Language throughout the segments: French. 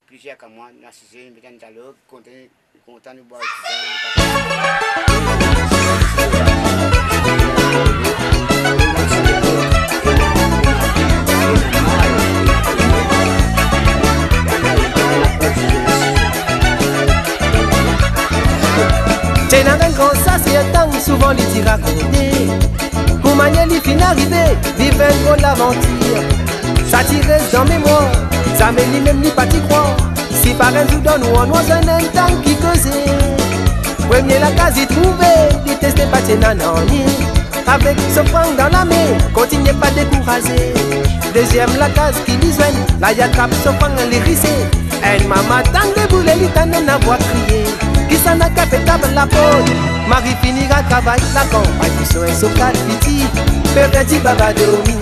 Plusieurs comme moi, nous assisons à un dialogue, content de boire. J'ai un grand sacietant, souvent les t'y raconter. Pour manier les fins arriver, vivre un gros l'aventure. Ça t'y reste dans mémoire, ça me ni même ni pas t'y croire. Si par un jour donne ou on oise un temps qui causait. Premier la case y trouver, détestez pas tes nanani. Avec ce franc dans la main, continuez pas décourager. Deuxième la case qui disait, là y attrape ce franc les rissé. Elle maman tant les boulets, l'itanen à voix crier. Qui s'en a capé table la peau. Marie finira travail la campagne. Qui sont un socat petit, petit baba domi.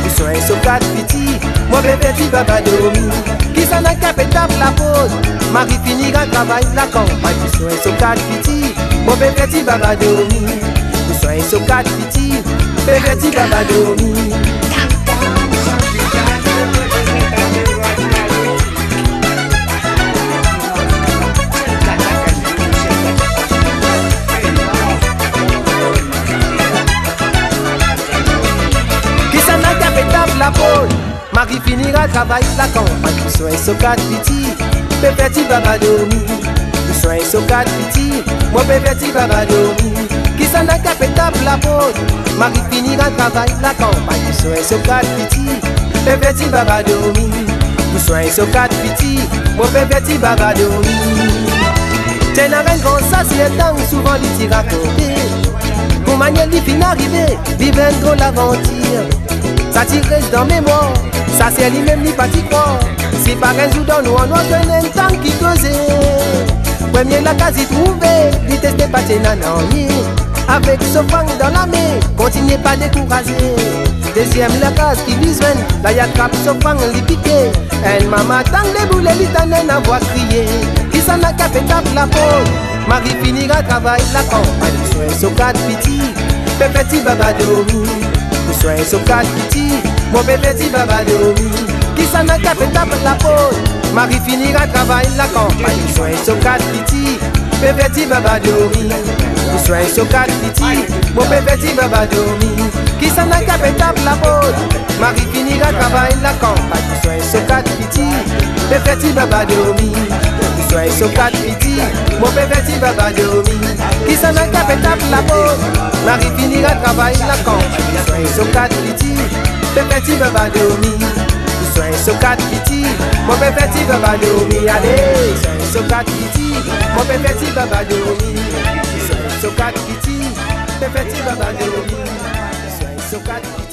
Qui sont un socat petit, moi petit baba domi. Qui s'en a capé table la peau. Marie finira travail la campagne. Qui sont un socat petit, moi petit baba domi. Qui sont un socat petit, petit baba domi. La pole, Marie finira travail la campagne. Nous sommes un socat petit, petit baba domi. Nous sommes un socat petit, moi petit baba domi. Qui s'en a capé table la pole, Marie finira travail la campagne. Nous sommes un socat petit, petit baba domi. Nous sommes un socat petit, moi petit baba domi. T'en as un grand sacietant, souvent les t'y raconter. Pour manier les fins arriver, vivre un drôle aventure. Ça t'y reste dans mémoire, ça c'est lui-même ni pas t'y croire. Si par un jour dans nous on oise un temps qui causait. Premier la case y trouver, lui testez pas tes nanani. Avec ce fang dans la main, continuez pas décourager. Deuxième la case qui visuelle, là y attrape ce fang lui piqué. Elle maman tant les boulets l'itanen à voix crier. Qui s'en a capé tape la peau, Marie finira travail la campagne. Sur un socat petit, petit baba domi. Nous sommes un socat petit, mon petit baba domi. Qui s'en a capé tape la peau, Marie finira travail la campagne. Nous sommes un socat petit, petit baba domi. Nous sommes un socat petit, mon petit baba domi. Qui s'en a capé tape la peau, Marie finira travail la campagne. Nous sommes un socat petit, petit baba domi. Nous sommes un socat petit, mon petit baba domi. Qui s'en a capé tape la peau, Marie finira travail la campagne. Nous sommes un socat petit, petit baba domi. Nous sommes un socat petit, mon petit baba domi. Allez, nous sommes un socat petit, mon petit baba domi. Nous sommes un socat petit, petit baba domi. Nous sommes un socat petit.